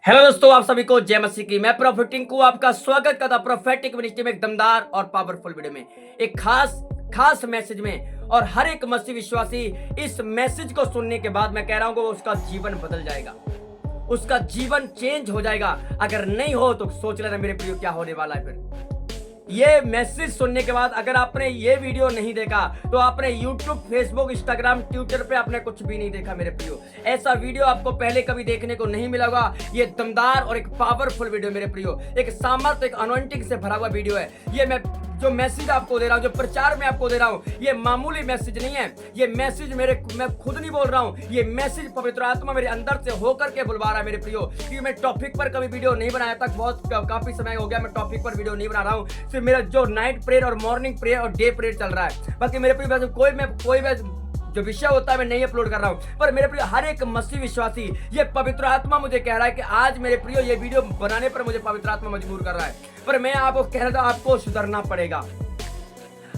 Hello दोस्तों, आप सभी को जय मसीह की। मैं प्रॉफिट टिंकू आपका स्वागत करता प्रोफेटिक मिनिस्ट्री में एक दमदार और पावरफुल वीडियो में, एक खास मैसेज में। और हर एक मसीह विश्वासी इस मैसेज को सुनने के बाद मैं कह रहा हूं कि उसका जीवन बदल जाएगा, उसका जीवन चेंज हो जाएगा। अगर नहीं हो तो सोच लेना मेरे प्रियो क्या होने वाला है। फिर ये मैसेज सुनने के बाद अगर आपने ये वीडियो नहीं देखा तो आपने YouTube, Facebook, Instagram, ट्विटर पे आपने कुछ भी नहीं देखा मेरे प्रियो। ऐसा वीडियो आपको पहले कभी देखने को नहीं मिला होगा। ये दमदार और एक पावरफुल वीडियो मेरे प्रियो, एक सामर्थ, एक अनॉइंटिंग से भरा हुआ वीडियो है। ये मैं जो मैसेज आपको दे रहा हूँ, जो प्रचार में आपको दे रहा हूँ, ये मामूली मैसेज नहीं है। ये मैसेज मैं खुद नहीं बोल रहा हूँ, ये मैसेज पवित्र आत्मा मेरे अंदर से होकर के बुलवा रहा है मेरे प्रियो। क्योंकि मैं टॉपिक पर कभी वीडियो नहीं बनाया था, काफी समय हो गया मैं टॉपिक पर वीडियो नहीं बना रहा हूँ। सिर्फ मेरा जो नाइट प्रेयर और मॉर्निंग प्रेयर और डे प्रेयर चल रहा है। बाकी मेरे प्रियो कोई जो विषय होता है मैं नहीं अपलोड कर रहा हूं। पर मेरे प्रियो हर एक मसीह विश्वासी, ये पवित्र आत्मा मुझे कह रहा है कि आज मेरे प्रियो ये वीडियो बनाने पर मुझे पवित्र आत्मा मजबूर कर रहा है। पर मैं आपको कह रहा था, आपको सुधरना पड़ेगा।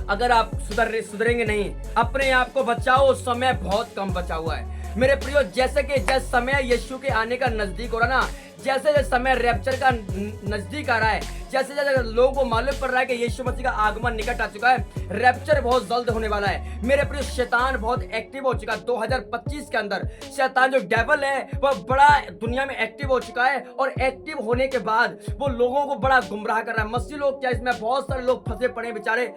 अगर आप सुधरेंगे नहीं, अपने आप को बचाओ, समय बहुत कम बचा हुआ है मेरे प्रियो। जैसे समय यीशु के आने का नजदीक हो रहा ना, जैसे समय रैप्चर का नजदीक आ रहा है, जैसे लोगों को मालूम पड़ रहा है कि यीशु मसीह का आगमन निकट आ चुका है, रैप्चर बहुत जल्द होने वाला है मेरे प्रियो। शैतान बहुत एक्टिव हो चुका है 2025 के अंदर। शैतान जो डेविल है वह बड़ा दुनिया में एक्टिव हो चुका है, और एक्टिव होने के बाद वो लोगों को बड़ा गुमराह कर रहा है। मसीह लोग क्या, इसमें बहुत सारे लोग फंसे पड़े बेचारे,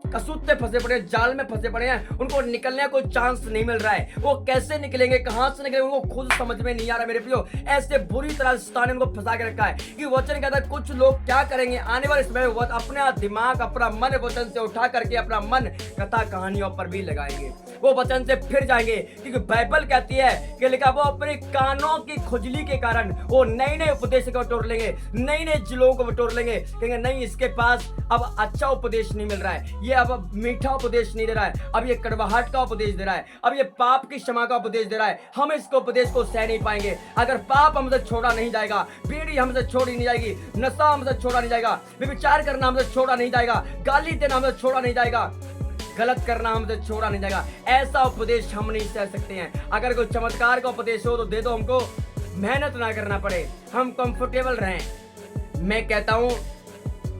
कसूते फंसे पड़े, जाल में फंसे पड़े हैं। उनको निकलने का कोई चांस नहीं मिल रहा है। वो कैसे निकलेंगे, कहां से निकलेंगे, उनको खुद समझ में नहीं आ रहा मेरे प्रियो। ऐसे बुरी तरह शैतान ने उनको फंसा के रखा है कि वचन कहता है कुछ लोग क्या करेंगे आने वाले समय में, अपना दिमाग, अपना मन वचन से उठा करके अपना मन कथा कहानियों पर भी लगाएंगे। वो वचन से फिर जाएंगे, क्योंकि बाइबल कहती है कि लिखा वो अपने कानों की खुजली के कारण वो नए नए उपदेश को बटोर लेंगे, नए नए जिलों को बटोर लेंगे। कहेंगे नहीं, इसके पास अब अच्छा उपदेश नहीं मिल रहा है, ये अब मीठा उपदेश नहीं दे रहा है, अब ये कड़वाहट का उपदेश दे रहा है, अब ये पाप की क्षमा का उपदेश दे रहा है। हम इसको उपदेश को सह नहीं पाएंगे। अगर पाप हमसे छोड़ा नहीं जाएगा, बीड़ी हमसे छोड़ी नहीं जाएगी, नशा हमसे छोड़ा नहीं जाएगा, विचार करना हमसे छोड़ा नहीं जाएगा, गाली देना हमसे छोड़ा नहीं जाएगा, गलत करना हमसे छोड़ा नहीं जाएगा, ऐसा उपदेश हम नहीं सह सकते हैं। अगर कोई चमत्कार का उपदेश हो तो दे दो, हमको मेहनत ना करना पड़े, हम कंफर्टेबल रहें। मैं कहता हूं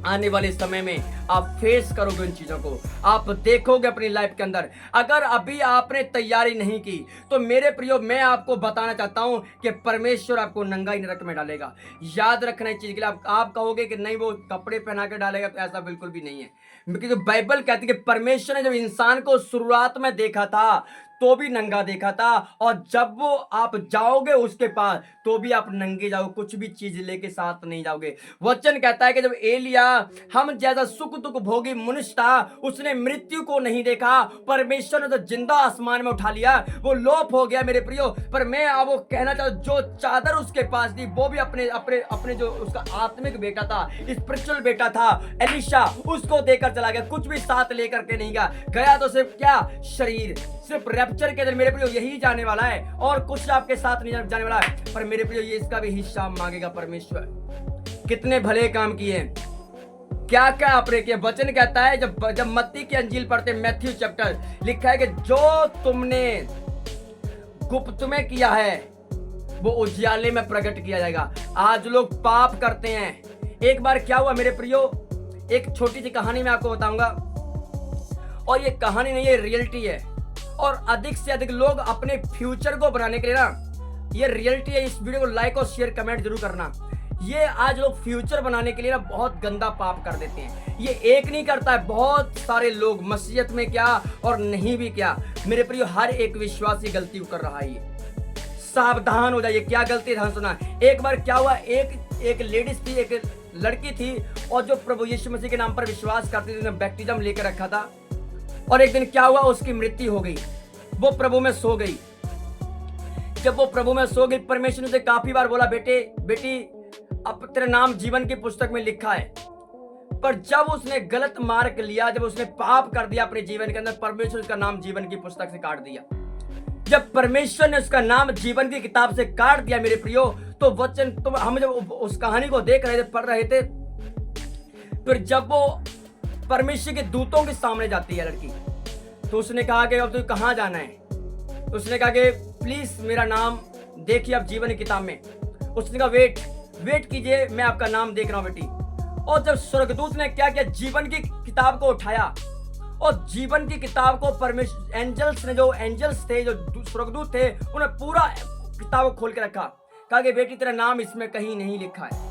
आने वाले समय में आप फेस करोगे उन चीजों को, आप देखोगे अपनी लाइफ के अंदर। अगर अभी आपने तैयारी नहीं की तो मेरे प्रियो मैं आपको बताना चाहता हूं कि परमेश्वर आपको नंगाई नरक में डालेगा। याद रखना इस चीज के लिए। आप कहोगे कि नहीं वो कपड़े पहना के डालेगा, तो ऐसा बिल्कुल भी नहीं है। क्योंकि बाइबल कहती है कि परमेश्वर ने जब इंसान को शुरुआत में देखा था तो भी नंगा देखा था, और जब वो आप जाओगे उसके पास तो भी आप नंगे जाओगे, कुछ भी चीज लेके साथ नहीं जाओगे। वचन कहता है कि जब एलिया हम जैसा सुख दुख भोगी मनुष्य था, उसने मृत्यु को नहीं देखा, परमेश्वर ने तो जिंदा आसमान में उठा लिया, वो लोप हो गया मेरे प्रियो। पर मैं आपको कहना चाहता हूं, जो चादर उसके पास थी वो भी अपने अपने अपने जो उसका आत्मिक बेटा था, स्पिरिचुअल बेटा था एलीशा, उसको देकर चला गया, कुछ भी साथ लेकर के नहीं गया तो सिर्फ क्या, शरीर। सिर्फ रैप्चर के दिन मेरे प्रियो यही जाने वाला है, और कुछ आपके साथ नहीं जाने वाला है। पर मेरे प्रियो ये इसका भी हिस्सा मांगेगा परमेश्वर। कितने भले काम किए, क्या क्या आपने किया। वचन कहता है, जब मत्ती की अंजील पढ़ते, मैथ्यू चैप्टर, लिखा है कि जो तुमने गुप्त में किया है वो उजियाले में प्रकट किया जाएगा। आज लोग पाप करते हैं। एक बार क्या हुआ मेरे प्रियो, एक छोटी सी कहानी मैं आपको बताऊंगा, और ये कहानी नहीं है, रियलिटी है। और अधिक से अधिक लोग अपने फ्यूचर को बनाने के लिए ना, ये रियलिटी है, इस वीडियो को लाइक और शेयर कमेंट जरूर करना। ये आज लोग फ्यूचर बनाने के लिए ना बहुत गंदा पाप कर देते हैं। ये एक नहीं करता है, बहुत सारे लोग मसीहत में क्या और नहीं भी क्या मेरे प्रियो, हर एक विश्वासी गलती कर रहा है। सावधान हो जाइए। क्या गलती, ध्यान सुना। एक बार क्या हुआ, एक लेडीज थी, एक लड़की थी, और जो प्रभु यीशु मसीह के नाम पर विश्वास करती थी, उसने बैप्टिज्म लेकर रखा था। और एक दिन क्या हुआ, उसकी मृत्यु हो गई, वो प्रभु में सो गई। जब वो प्रभु में सो गई, परमेश्वर ने उसे काफी बार बोला, बेटी अब तेरा नाम जीवन की पुस्तक में लिखा है। पर जब उसने गलत मार्ग लिया, जब उसने पाप कर दिया अपने जीवन के अंदर, परमेश्वर उसका नाम जीवन की पुस्तक से काट दिया। जब परमेश्वर ने उसका नाम जीवन की किताब से काट दिया मेरे प्रियो, तो वचन हम जब उस कहानी को देख रहे थे, पढ़ रहे थे, फिर जब वो परमेश्वर के दूतों के सामने जाती है लड़की, तो उसने कहा कि अब तुझे कहाँ जाना है। तो उसने कहा कि प्लीज मेरा नाम देखिए आप जीवन की किताब में। उसने कहा वेट वेट कीजिए, मैं आपका नाम देख रहा हूं बेटी। और जब स्वर्गदूत ने क्या किया, जीवन की किताब को उठाया और जीवन की किताब को परमेश्वर एंजल्स ने, जो एंजल्स थे, जो स्वर्गदूत थे, उन्हें पूरा किताब को खोल के रखा। कहा कि बेटी तेरा नाम इसमें कहीं नहीं लिखा है।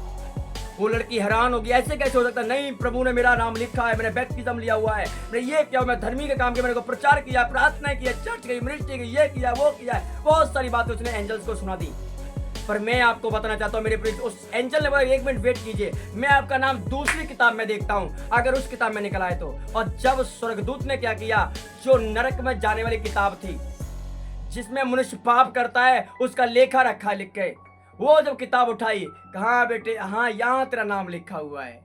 वो लड़की हैरान होगी, ऐसे कैसे हो सकता है? नहीं, प्रभु ने मेरा नाम लिखा है, मैंने बैप्टिज्म लिया हुआ है, मैंने ये किया, मैं धर्मी के काम किया, मैंने को प्रचार किया, प्रार्थना किया, चर्च गई, मिनिस्ट्री की, ये किया, वो किया, बहुत सारी बातें उसने एंजल्स को सुना दी। पर मैं आपको बताना चाहता हूं मेरे प्रिय, उस एंजल ने बोला 1 मिनट वेट कीजिए, मैं आपका नाम दूसरी किताब में देखता हूं, अगर उस किताब में निकला है तो। और जब स्वर्गदूत ने क्या किया, जो नरक में जाने वाली किताब थी, जिसमें मनुष्य पाप करता है, उसका लेखा रखा लिख के, वो जब किताब उठाई, कहा बेटे हाँ यहां तेरा नाम लिखा हुआ है।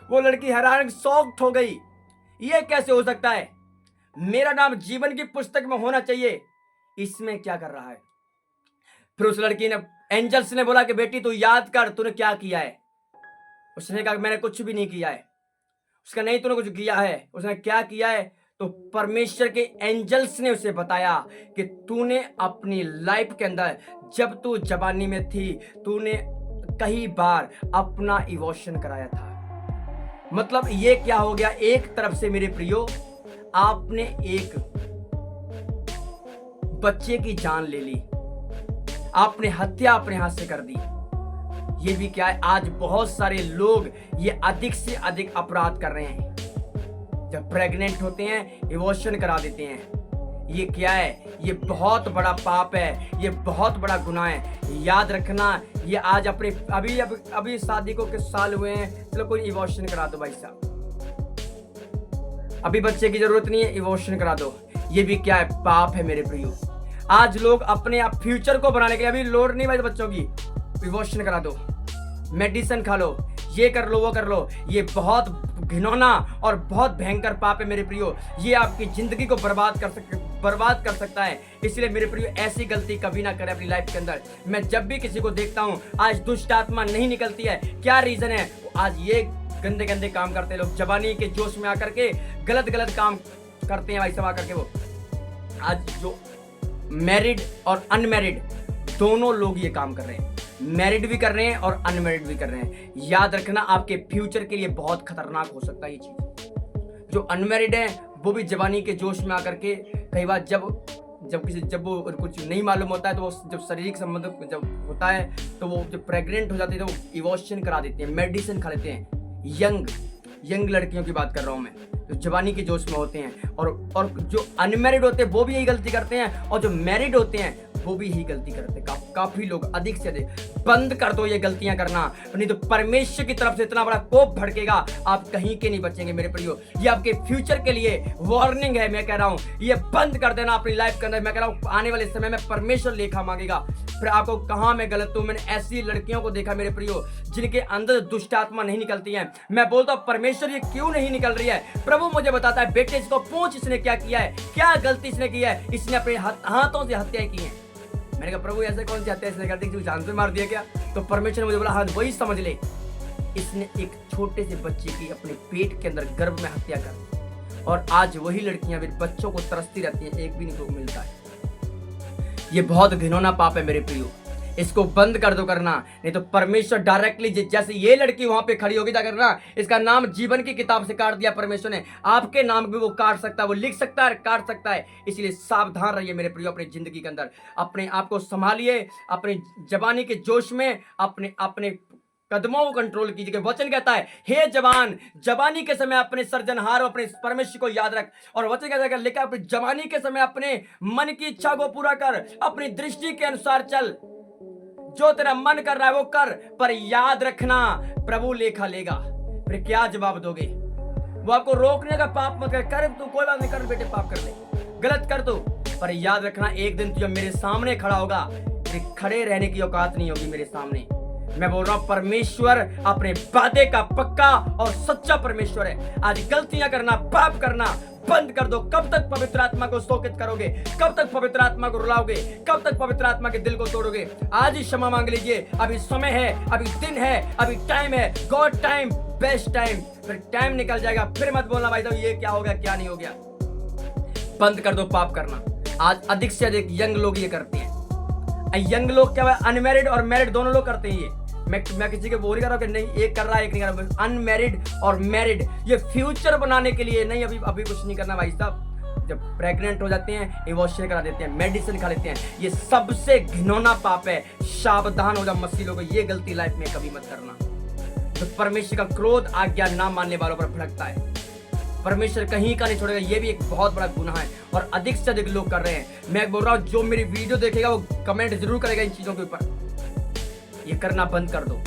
वो लड़की हैरान शॉक्ड हो गई, ये कैसे हो सकता है? मेरा नाम जीवन की पुस्तक में होना चाहिए, इसमें क्या कर रहा है? फिर उस लड़की ने, एंजल्स ने बोला कि बेटी तू याद कर तूने क्या किया है। उसने कहा मैंने कुछ भी नहीं किया है। उसका नहीं तूने कुछ किया है। उसने क्या किया है? तो परमेश्वर के एंजल्स ने उसे बताया कि तूने अपनी लाइफ के अंदर, जब तू जवानी में थी, तूने कई बार अपना इवोशन कराया था। मतलब ये क्या हो गया, एक तरफ से मेरे प्रियो, आपने एक बच्चे की जान ले ली, आपने हत्या अपने हाथ से कर दी। ये भी क्या है, आज बहुत सारे लोग ये अधिक से अधिक अपराध कर रहे हैं। जब प्रेग्नेंट होते हैं इवोशन करा देते हैं। ये क्या है? ये बहुत बड़ा पाप है, ये बहुत बड़ा गुनाह है। याद रखना, ये आज अपने अभी शादी को किस साल हुए हैं, चलो कोई इवोशन करा दो भाई साहब, अभी बच्चे की जरूरत नहीं है, इवोशन करा दो। ये भी क्या है? पाप है मेरे प्रियो। आज लोग अपने आप फ्यूचर को बनाने के लिए, अभी लोड नहीं भाई बच्चों की, इवोशन करा दो, मेडिसिन खा लो, ये कर लो, वो कर लो। ये बहुत घिनौना और बहुत भयंकर पाप है मेरे प्रियो। ये आपकी जिंदगी को बर्बाद कर सकता है। इसलिए मेरे प्रियो ऐसी गलती कभी ना करें अपनी लाइफ के अंदर। मैं जब भी किसी को देखता हूँ, आज दुष्ट आत्मा नहीं निकलती है, क्या रीजन है? आज ये गंदे गंदे काम करते लोग, जवानी के जोश में आकर के गलत काम करते हैं भाई सब आकर के। वो आज जो मैरिड और अनमैरिड दोनों लोग ये काम कर रहे हैं, मैरिड भी कर रहे हैं और अनमैरिड भी कर रहे हैं। याद रखना, आपके फ्यूचर के लिए बहुत खतरनाक हो सकता है ये चीज। जो अनमैरिड है वो भी जवानी के जोश में आकर के, कई बार जब वो कुछ नहीं मालूम होता है, तो वो जब शारीरिक संबंध जब होता है, तो वो जब प्रेग्नेंट हो जाती है तो वो इवोशन करा देते हैं, मेडिसिन खा लेते हैं। यंग लड़कियों की बात कर रहा हूं मैं, जो जवानी के जोश में होते हैं। और जो अनमैरिड होते हैं वो भी यही गलती करते हैं, और जो मैरिड होते हैं वो भी यही गलती करते हैं। काफी लोग, अधिक से अधिक बंद कर दो ये गलतियां करना, नहीं तो परमेश्वर की तरफ से इतना बड़ा कोप भड़केगा, आप कहीं के नहीं बचेंगे मेरे प्रियो। ये आपके फ्यूचर के लिए वार्निंग है, मैं कह रहा हूं, ये बंद कर देना अपनी लाइफ के अंदर। मैं कह रहा हूं आने वाले समय में परमेश्वर लेखा मांगेगा, फिर आपको कहां मैं गलत हूं। मैंने ऐसी लड़कियों को देखा मेरे प्रियो, जिनके अंदर दुष्ट आत्मा नहीं निकलती है। मैं बोलता हूं परमेश्वर ये क्यों नहीं निकल रही है? प्रभु मुझे बताता है, बेटे इसको पूछ, इसने क्या किया है, क्या गलती इसने की है? इसने अपने हाथों से हत्याएं की हैं। मैंने कहा प्रभु ऐसे कौन सी हत्या इसने कर दी, किसी जान से मार दिया क्या? तो परमेश्वर ने मुझे बोला हाँ वही समझ ले, इसने एक छोटे से बच्चे की अपने पेट के अंदर गर्भ में हत्या कर दी। और आज वही लड़कियां भी बच्चों को तरसती रहती हैं, एक भी नहीं को मिलता है। ये बहुत घिनौना पाप है मेरे प्रियो, इसको बंद कर दो करना, नहीं तो परमेश्वर डायरेक्टली, जैसे ये लड़की वहां पे खड़ी होगी क्या करना, इसका नाम जीवन की किताब से काट दिया परमेश्वर ने, आपके नाम भी वो काट सकता है, वो लिख सकता है, काट सकता है। इसलिए सावधान रहिए मेरे प्रियो अपनी जिंदगी के अंदर, अपने आप को संभालिए, अपने जवानी के जोश में अपने कदमों को कंट्रोल कीजिए। वचन कहता है हे जवान, जवानी के समय अपने सर्जनहार और अपने परमेश्वर को याद रख। और वचन कहता है लिखा, अपनी जवानी के समय अपने मन की इच्छा को पूरा कर, अपनी दृष्टि के अनुसार चल, जो तेरा मन कर रहा है वो कर, पर याद रखना प्रभु लेखा लेगा। फिर क्या जवाब दोगे? वो आपको रोकने का, पाप मत कर तू, कोई बात नहीं, कर बेटे, पाप कर ले, गलत कर तू, पर याद रखना एक दिन तू जब मेरे सामने खड़ा होगा, फिर खड़े रहने की औकात नहीं होगी मेरे सामने। मैं बोल रहा हूं परमेश्वर अपने वादे का पक्का और सच्चा परमेश्वर है। आज गलतियां करना, पाप करना बंद कर दो। कब तक पवित्र आत्मा को शोकित करोगे? कब तक पवित्र आत्मा को रुलाओगे? कब तक पवित्र आत्मा के दिल को तोड़ोगे? आज ही क्षमा मांग लीजिए, अभी समय है, अभी दिन है, अभी टाइम है, गॉड टाइम, बेस्ट टाइम। फिर टाइम निकल जाएगा, फिर मत बोलना भाई साहब ये क्या हो गया, क्या नहीं हो गया। बंद कर दो पाप करना। आज अधिक से अधिक यंग लोग ये करते हैं, यंग लोग क्या है, अनमैरिड और मैरिड दोनों लोग करते हैं ये। मैं किसी को बोल कर रहा हूँ कि नहीं एक कर रहा है एक नहीं कर रहा, अनमैरिड और मैरिड, ये फ्यूचर बनाने के लिए नहीं, अभी कुछ नहीं करना भाई साहब। जब प्रेग्नेंट हो जाते हैं एबॉर्शन करा देते हैं, मेडिसिन खा लेते हैं, ये सबसे घिनौना पाप है। सावधान हो जाओ मसीह लोगों, ये गलती लाइफ में कभी मत करना। तो परमेश्वर का क्रोध आज्ञा ना मानने वालों पर भड़कता है, परमेश्वर कहीं का नहीं छोड़ेगा। ये भी एक बहुत बड़ा गुनाह है और अधिक से अधिक लोग कर रहे हैं। मैं बोल रहा हूँ जो मेरी वीडियो देखेगा वो कमेंट जरूर करेगा इन चीजों के ऊपर। ये करना बंद कर दो,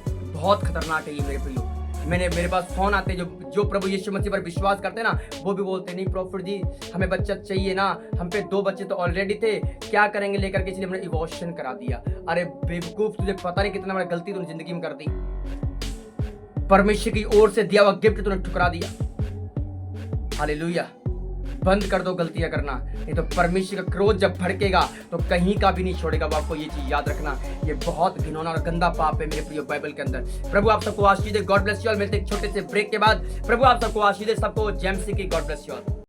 बहुत खतरनाक है ये मेरे प्रियो। मेरे पास फोन आते हैं जो प्रभु यीशु मसीह पर विश्वास करते हैं ना, वो भी बोलते हैं नहीं प्रॉफिट जी हमें बच्चा चाहिए ना, हम पे 2 बच्चे तो ऑलरेडी थे, क्या करेंगे लेकर के, इसलिए हमने एबॉर्शन करा दिया। अरे बेवकूफ, तुझे पता नहीं कितना बड़ा गलती तूने जिंदगी में कर दी। परमेश्वर की ओर से दिया हुआ गिफ्ट तूने ठुकरा दिया। हालेलुया। बंद कर दो गलतियां करना, नहीं तो परमेश्वर का क्रोध जब भड़केगा तो कहीं का भी नहीं छोड़ेगा। वो आपको ये चीज याद रखना, ये बहुत घिनौना और गंदा पाप है मेरे प्रिय बाइबल के अंदर। प्रभु आप सबको आशीष दे। God bless you all. मिलते एक छोटे से ब्रेक के बाद। प्रभु आप सबको आशीष दे, सबको जेएमसी की गॉड ब्लेस यू ऑल।